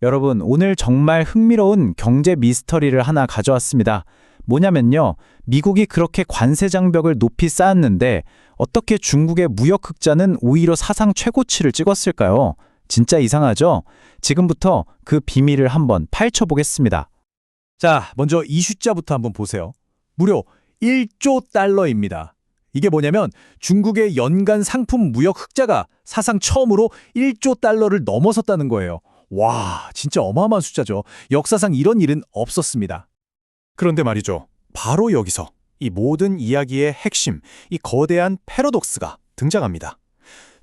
여러분, 오늘 정말 흥미로운 경제 미스터리를 하나 가져왔습니다. 뭐냐면요, 미국이 그렇게 관세 장벽을 높이 쌓았는데 어떻게 중국의 무역 흑자는 오히려 사상 최고치를 찍었을까요? 진짜 이상하죠? 지금부터 그 비밀을 한번 파헤쳐보겠습니다. 자, 먼저 이 숫자부터 한번 보세요. 무려 1조 달러입니다. 이게 뭐냐면 중국의 연간 상품 무역 흑자가 사상 처음으로 1조 달러를 넘어섰다는 거예요. 와, 진짜 어마어마한 숫자죠. 역사상 이런 일은 없었습니다. 그런데 말이죠. 바로 여기서 이 모든 이야기의 핵심, 이 거대한 패러독스가 등장합니다.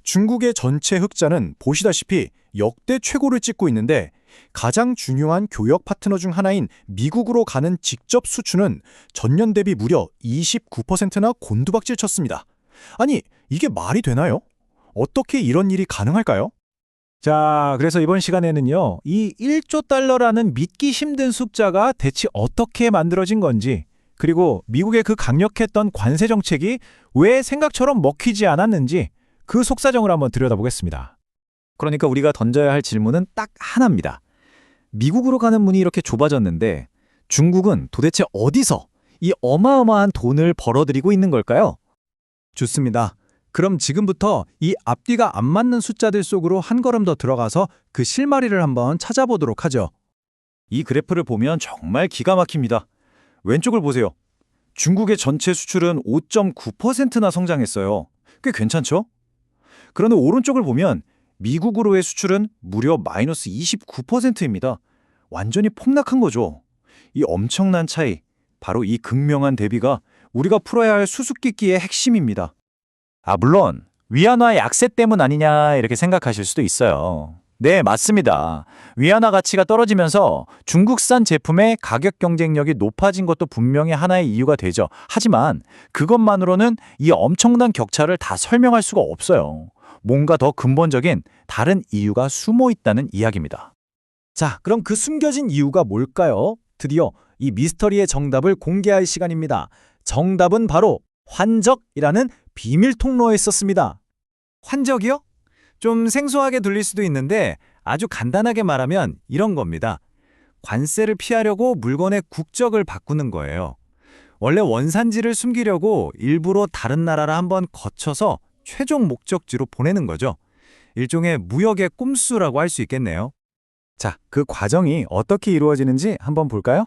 중국의 전체 흑자는 보시다시피 역대 최고를 찍고 있는데 가장 중요한 교역 파트너 중 하나인 미국으로 가는 직접 수출은 전년 대비 무려 29%나 곤두박질 쳤습니다. 아니, 이게 말이 되나요? 어떻게 이런 일이 가능할까요? 자, 그래서 이번 시간에는요, 이 1조 달러라는 믿기 힘든 숫자가 대체 어떻게 만들어진 건지, 그리고 미국의 그 강력했던 관세 정책이 왜 생각처럼 먹히지 않았는지 그 속사정을 한번 들여다보겠습니다. 그러니까 우리가 던져야 할 질문은 딱 하나입니다. 미국으로 가는 문이 이렇게 좁아졌는데 중국은 도대체 어디서 이 어마어마한 돈을 벌어들이고 있는 걸까요? 좋습니다. 그럼 지금부터 이 앞뒤가 안 맞는 숫자들 속으로 한 걸음 더 들어가서 그 실마리를 한번 찾아보도록 하죠. 이 그래프를 보면 정말 기가 막힙니다. 왼쪽을 보세요. 중국의 전체 수출은 5.9%나 성장했어요. 꽤 괜찮죠? 그런데 오른쪽을 보면 미국으로의 수출은 무려 마이너스 29%입니다. 완전히 폭락한 거죠. 이 엄청난 차이, 바로 이 극명한 대비가 우리가 풀어야 할 수수께끼의 핵심입니다. 물론 위안화 약세 때문 아니냐 이렇게 생각하실 수도 있어요. 네, 맞습니다. 위안화 가치가 떨어지면서 중국산 제품의 가격 경쟁력이 높아진 것도 분명히 하나의 이유가 되죠. 하지만 그것만으로는 이 엄청난 격차를 다 설명할 수가 없어요. 뭔가 더 근본적인 다른 이유가 숨어 있다는 이야기입니다. 자, 그럼 그 숨겨진 이유가 뭘까요? 드디어 이 미스터리의 정답을 공개할 시간입니다. 정답은 바로 환적이라는 비밀 통로에 있었습니다. 환적이요? 좀 생소하게 들릴 수도 있는데 아주 간단하게 말하면 이런 겁니다. 관세를 피하려고 물건의 국적을 바꾸는 거예요. 원래 원산지를 숨기려고 일부러 다른 나라를 한번 거쳐서 최종 목적지로 보내는 거죠. 일종의 무역의 꼼수라고 할 수 있겠네요. 자, 그 과정이 어떻게 이루어지는지 한번 볼까요?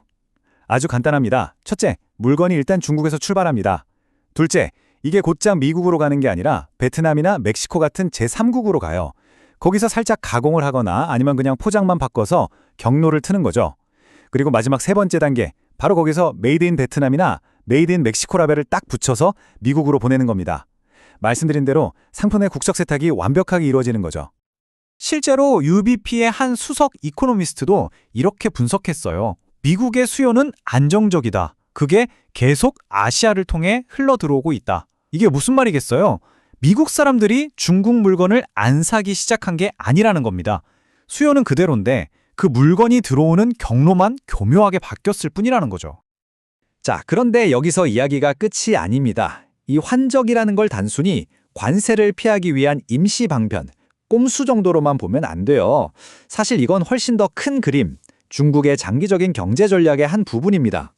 아주 간단합니다. 첫째, 물건이 일단 중국에서 출발합니다. 둘째, 이게 곧장 미국으로 가는 게 아니라 베트남이나 멕시코 같은 제3국으로 가요. 거기서 살짝 가공을 하거나 아니면 그냥 포장만 바꿔서 경로를 트는 거죠. 그리고 마지막 세 번째 단계, 바로 거기서 메이드 인 베트남이나 메이드 인 멕시코 라벨을 딱 붙여서 미국으로 보내는 겁니다. 말씀드린 대로 상품의 국적 세탁이 완벽하게 이루어지는 거죠. 실제로 UBP의 한 수석 이코노미스트도 이렇게 분석했어요. 미국의 수요는 안정적이다. 그게 계속 아시아를 통해 흘러 들어오고 있다. 이게 무슨 말이겠어요? 미국 사람들이 중국 물건을 안 사기 시작한 게 아니라는 겁니다. 수요는 그대로인데 그 물건이 들어오는 경로만 교묘하게 바뀌었을 뿐이라는 거죠. 자, 그런데 여기서 이야기가 끝이 아닙니다. 이 환적이라는 걸 단순히 관세를 피하기 위한 임시 방편, 꼼수 정도로만 보면 안 돼요. 사실 이건 훨씬 더 큰 그림, 중국의 장기적인 경제 전략의 한 부분입니다.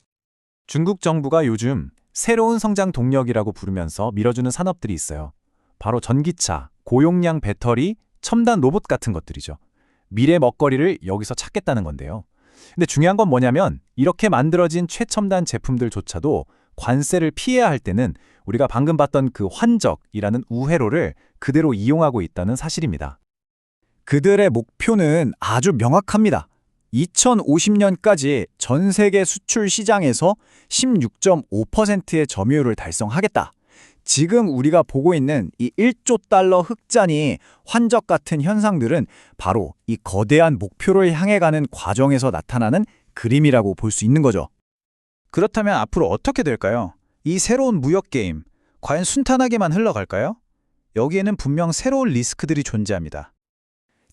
중국 정부가 요즘 새로운 성장 동력이라고 부르면서 밀어주는 산업들이 있어요. 바로 전기차, 고용량 배터리, 첨단 로봇 같은 것들이죠. 미래 먹거리를 여기서 찾겠다는 건데요. 근데 중요한 건 뭐냐면 이렇게 만들어진 최첨단 제품들조차도 관세를 피해야 할 때는 우리가 방금 봤던 그 환적이라는 우회로를 그대로 이용하고 있다는 사실입니다. 그들의 목표는 아주 명확합니다. 2050년까지 전 세계 수출 시장에서 16.5%의 점유율을 달성하겠다. 지금 우리가 보고 있는 이 1조 달러 흑자니 환적 같은 현상들은 바로 이 거대한 목표를 향해 가는 과정에서 나타나는 그림이라고 볼 수 있는 거죠. 그렇다면 앞으로 어떻게 될까요? 이 새로운 무역 게임, 과연 순탄하게만 흘러갈까요? 여기에는 분명 새로운 리스크들이 존재합니다.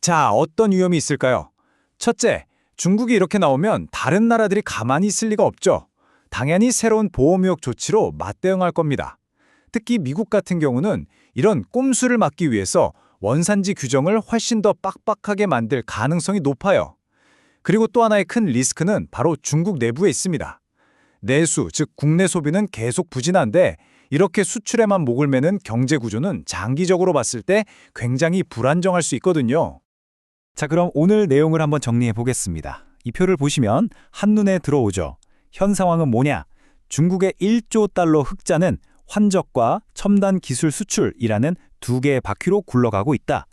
자, 어떤 위험이 있을까요? 첫째, 중국이 이렇게 나오면 다른 나라들이 가만히 있을 리가 없죠. 당연히 새로운 보호무역 조치로 맞대응할 겁니다. 특히 미국 같은 경우는 이런 꼼수를 막기 위해서 원산지 규정을 훨씬 더 빡빡하게 만들 가능성이 높아요. 그리고 또 하나의 큰 리스크는 바로 중국 내부에 있습니다. 내수, 즉 국내 소비는 계속 부진한데 이렇게 수출에만 목을 매는 경제 구조는 장기적으로 봤을 때 굉장히 불안정할 수 있거든요. 자, 그럼 오늘 내용을 한번 정리해 보겠습니다. 이 표를 보시면 한눈에 들어오죠. 현 상황은 뭐냐? 중국의 1조 달러 흑자는 환적과 첨단 기술 수출이라는 두 개의 바퀴로 굴러가고 있다.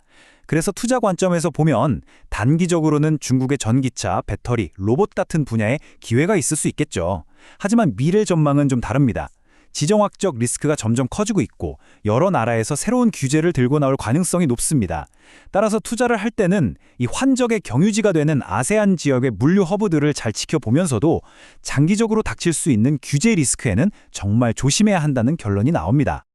그래서 투자 관점에서 보면 단기적으로는 중국의 전기차, 배터리, 로봇 같은 분야에 기회가 있을 수 있겠죠. 하지만 미래 전망은 좀 다릅니다. 지정학적 리스크가 점점 커지고 있고 여러 나라에서 새로운 규제를 들고 나올 가능성이 높습니다. 따라서 투자를 할 때는 이 환적의 경유지가 되는 아세안 지역의 물류 허브들을 잘 지켜보면서도 장기적으로 닥칠 수 있는 규제 리스크에는 정말 조심해야 한다는 결론이 나옵니다.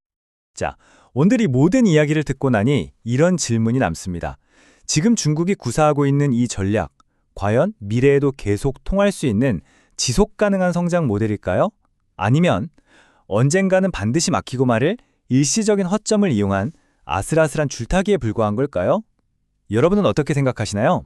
자, 오늘 이 모든 이야기를 듣고 나니 이런 질문이 남습니다. 지금 중국이 구사하고 있는 이 전략, 과연 미래에도 계속 통할 수 있는 지속 가능한 성장 모델일까요? 아니면 언젠가는 반드시 막히고 말을 일시적인 허점을 이용한 아슬아슬한 줄타기에 불과한 걸까요? 여러분은 어떻게 생각하시나요?